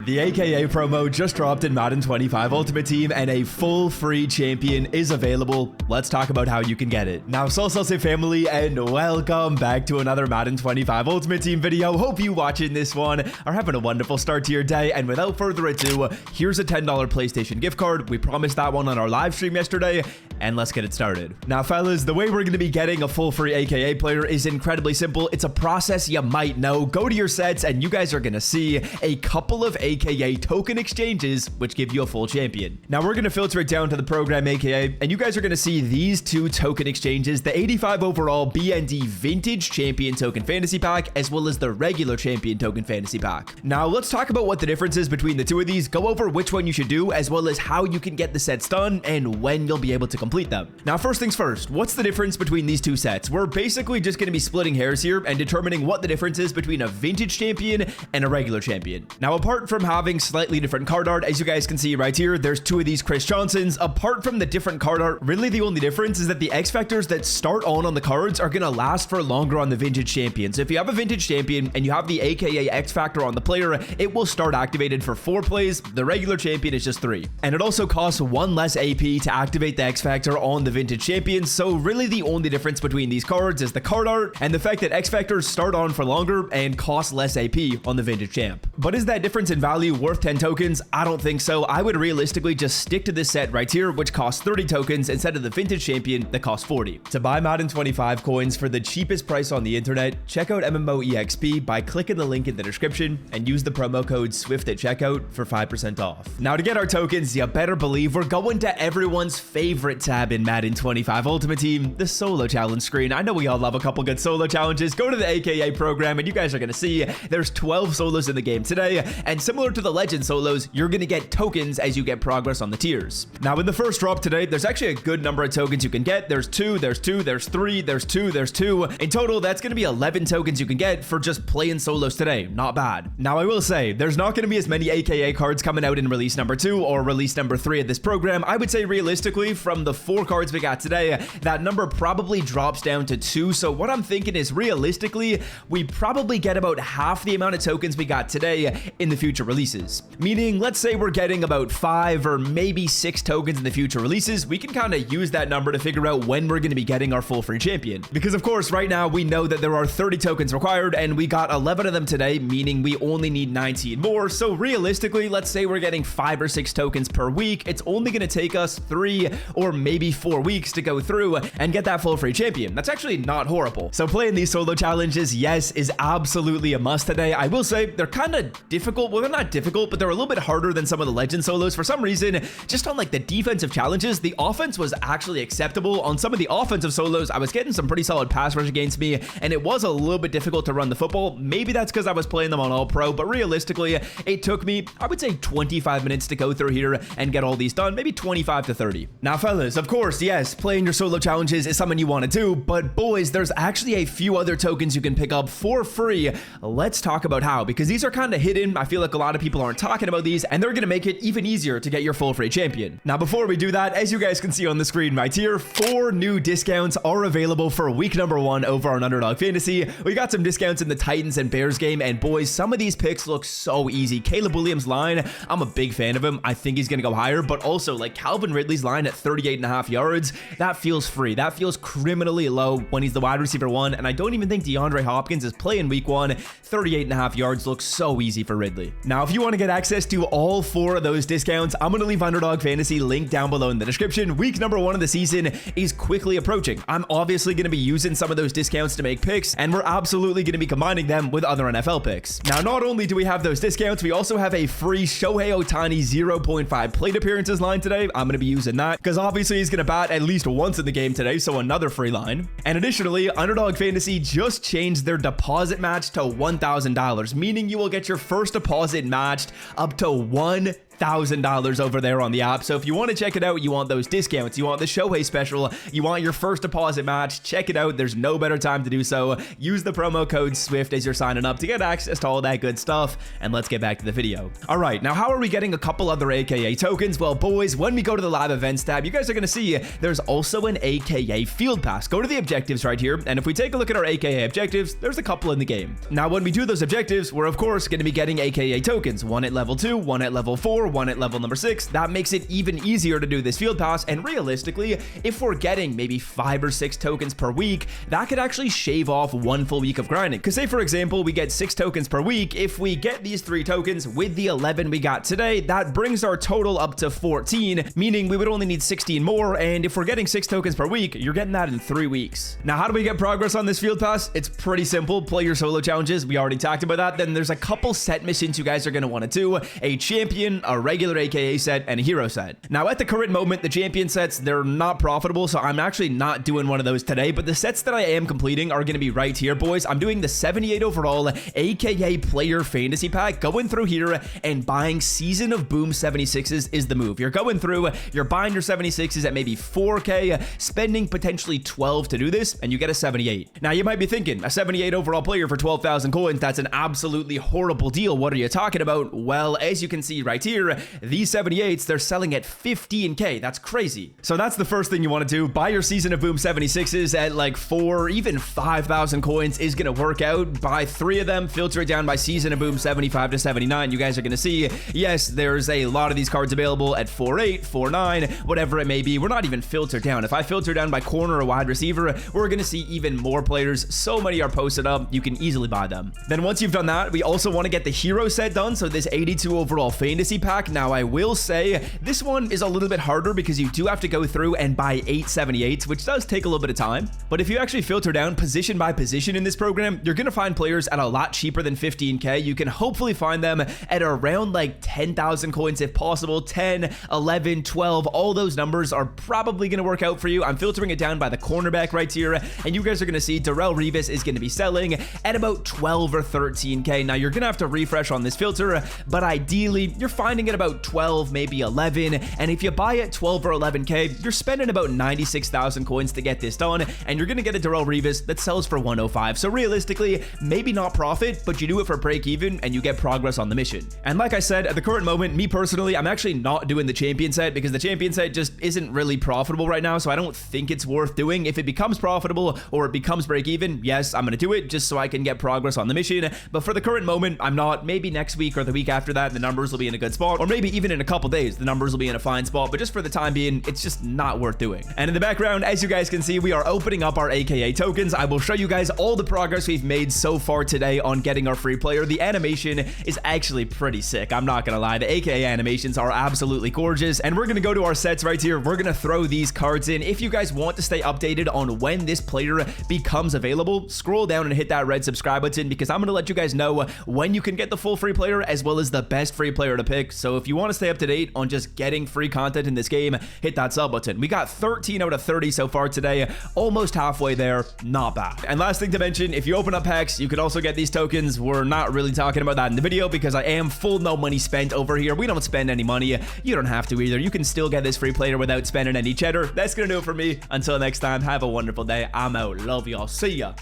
The AKA promo just dropped in Madden 25 Ultimate Team, and a full free champion is available. Let's talk about how you can get it. Now, Salsa family, and welcome back to another Madden 25 Ultimate Team video. Hope you watching this one are having a wonderful start to your day, and without further ado, here's a $10 PlayStation gift card. We promised that one on our live stream yesterday, and let's get it started. Now, fellas, the way we're going to be getting a full free AKA player is incredibly simple. It's a process you might know. Go to your sets, and you guys are going to see a couple of AKA token exchanges, which give you a full champion. Now, we're going to filter it down to the program AKA, and you guys are going to see these two token exchanges, the 85 overall BND Vintage Champion Token Fantasy Pack, as well as the regular Champion Token Fantasy Pack. Now, let's talk about what the difference is between the two of these, go over which one you should do, as well as how you can get the sets done and when you'll be able to complete them. Now, first things first, what's the difference between these two sets? We're basically just going to be splitting hairs here and determining what the difference is between a Vintage Champion and a regular champion. Now, apart from having slightly different card art, as you guys can see right here, there's two of these Chris Johnsons. Apart from the different card art, really the only difference is that the X Factors that start on the cards are going to last for longer on the Vintage Champion. So if you have a Vintage Champion and you have the AKA X Factor on the player, it will start activated for 4 plays. The regular champion is just 3. And it also costs 1 less AP to activate the X Factor on the Vintage Champion. So really the only difference between these cards is the card art and the fact that X Factors start on for longer and cost less AP on the Vintage Champ. But is that difference in value worth 10 tokens? I don't think so. I would realistically just stick to this set right here, which costs 30 tokens instead of the Vintage Champion that costs 40. To buy Madden 25 coins for the cheapest price on the internet, check out MMOEXP by clicking the link in the description and use the promo code SWIFT at checkout for 5% off. Now, to get our tokens, you better believe we're going to everyone's favorite tab in Madden 25 Ultimate Team, the solo challenge screen. I know we all love a couple good solo challenges. Go to the AKA program and you guys are going to see there's 12 solos in the game today, and similar to the legend solos, you're going to get tokens as you get progress on the tiers. Now, in the first drop today, there's actually a good number of tokens you can get. There's 2, there's 2, there's 3, there's 2, there's 2. In total, that's going to be 11 tokens you can get for just playing solos today. Not bad. Now, I will say, there's not going to be as many AKA cards coming out in release number 2 or release number 3 of this program. I would say realistically, from the 4 cards we got today, that number probably drops down to 2. So what I'm thinking is realistically, we probably get about half the amount of tokens we got today in the future releases. Meaning, let's say we're getting about 5 or maybe 6 tokens in the future releases, we can kind of use that number to figure out when we're going to be getting our full free champion. Because of course, right now we know that there are 30 tokens required and we got 11 of them today, meaning we only need 19 more. So realistically, let's say we're getting 5 or 6 tokens per week. It's only going to take us 3 or maybe 4 weeks to go through and get that full free champion. That's actually not horrible. So playing these solo challenges, yes, is absolutely a must today. I will say they're kind of difficult. Well, they're not difficult, but they're a little bit harder than some of the legend solos. For some reason, just on like the defensive challenges, the offense was actually acceptable. On some of the offensive solos, I was getting some pretty solid pass rush against me, and it was a little bit difficult to run the football. Maybe that's because I was playing them on all pro, but realistically, it took me, I would say 25 minutes to go through here and get all these done, maybe 25 to 30. Now, fellas, of course, yes, playing your solo challenges is something you want to do, but boys, there's actually a few other tokens you can pick up for free. Let's talk about how, because these are kind of hidden. I feel like a lot of people aren't talking about these, and they're going to make it even easier to get your full free champion. Now, before we do that, as you guys can see on the screen right here, 4 new discounts are available for week number 1 over on Underdog Fantasy. We got some discounts in the Titans and Bears game, and boys, some of these picks look so easy. Caleb Williams' line, I'm a big fan of him. I think he's going to go higher, but also like Calvin Ridley's line at 38.5 yards, that feels free. That feels criminally low when he's the wide receiver 1, and I don't even think DeAndre Hopkins is playing week 1. 38.5 yards looks so easy for Ridley. Now, if you want to get access to all 4 of those discounts, I'm going to leave Underdog Fantasy link down below in the description. Week number 1 of the season is quickly approaching. I'm obviously going to be using some of those discounts to make picks, and we're absolutely going to be combining them with other NFL picks. Now, not only do we have those discounts, we also have a free Shohei Ohtani 0.5 plate appearances line today. I'm going to be using that because obviously he's going to bat at least once in the game today, so another free line. And additionally, Underdog Fantasy just changed their deposit match to $1,000, meaning you will get your first deposit matched up to $1,000. $1,000 over there on the app. So if you want to check it out, you want those discounts, you want the Shohei special, you want your first deposit match, check it out. There's no better time to do so. Use the promo code SWIFT as you're signing up to get access to all that good stuff. And let's get back to the video. All right, now how are we getting a couple other AKA tokens? Well, boys, when we go to the live events tab, you guys are going to see there's also an AKA field pass. Go to the objectives right here. And if we take a look at our AKA objectives, there's a couple in the game. Now, when we do those objectives, we're of course going to be getting AKA tokens, one at level 2, one at level 4, one at level number 6. That makes it even easier to do this field pass. And realistically, if we're getting maybe 5 or 6 tokens per week, that could actually shave off one full week of grinding. Because say, for example, we get 6 tokens per week. If we get these 3 tokens with the 11 we got today, that brings our total up to 14, meaning we would only need 16 more. And if we're getting 6 tokens per week, you're getting that in 3 weeks. Now, how do we get progress on this field pass? It's pretty simple. Play your solo challenges. We already talked about that. Then there's a couple set missions you guys are going to want to do: a champion, a regular AKA set, and a hero set. Now, at the current moment, the champion sets, they're not profitable, so I'm actually not doing one of those today, but the sets that I am completing are going to be right here, boys. I'm doing the 78 overall AKA player fantasy pack. Going through here and buying Season of Boom 76s is the move. You're going through, you're buying your 76s at maybe 4K, spending potentially 12 to do this, and you get a 78. Now, you might be thinking, a 78 overall player for 12,000 coins, that's an absolutely horrible deal. What are you talking about? Well, as you can see right here, these 78s, they're selling at 15K. That's crazy. So that's the first thing you want to do. Buy your Season of Boom 76s at like 4, even 5,000 coins is going to work out. Buy 3 of them, filter it down by Season of Boom 75 to 79. You guys are going to see, yes, there's a lot of these cards available at 4.8, 4.9, whatever it may be. We're not even filtered down. If I filter down by corner or wide receiver, we're going to see even more players. So many are posted up, you can easily buy them. Then once you've done that, we also want to get the hero set done. So this 82 overall fantasy pack. Now, I will say this one is a little bit harder because you do have to go through and buy 8 78s, which does take a little bit of time. But if you actually filter down position by position in this program, you're going to find players at a lot cheaper than 15K. You can hopefully find them at around like 10,000 coins if possible. 10, 11, 12, all those numbers are probably going to work out for you. I'm filtering it down by the cornerback right here, and you guys are going to see Darrelle Revis is going to be selling at about 12 or 13K. Now, you're going to have to refresh on this filter, but ideally, you're finding it about 12, maybe 11, and if you buy at 12 or 11K, you're spending about 96,000 coins to get this done, and you're going to get a Darrelle Revis that sells for 105. So realistically, maybe not profit, but you do it for break even, and you get progress on the mission. And like I said, at the current moment, me personally, I'm actually not doing the champion set because the champion set just isn't really profitable right now, so I don't think it's worth doing. If it becomes profitable or it becomes break even, yes, I'm going to do it just so I can get progress on the mission. But for the current moment, I'm not. Maybe next week or the week after that, the numbers will be in a good spot, or maybe even in a couple days, the numbers will be in a fine spot. But just for the time being, it's just not worth doing. And in the background, as you guys can see, we are opening up our AKA tokens. I will show you guys all the progress we've made so far today on getting our free player. The animation is actually pretty sick. I'm not going to lie. The AKA animations are absolutely gorgeous. And we're going to go to our sets right here. We're going to throw these cards in. If you guys want to stay updated on when this player becomes available, scroll down and hit that red subscribe button because I'm going to let you guys know when you can get the full free player as well as the best free player to pick. So if you want to stay up to date on just getting free content in this game, hit that sub button. We got 13 out of 30 so far today, almost halfway there. Not bad. And last thing to mention, if you open up packs, you can also get these tokens. We're not really talking about that in the video because I am full no money spent over here. We don't spend any money. You don't have to either. You can still get this free player without spending any cheddar. That's gonna do it for me. Until next time, have a wonderful day. I'm out. Love y'all. See ya.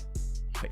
Peace.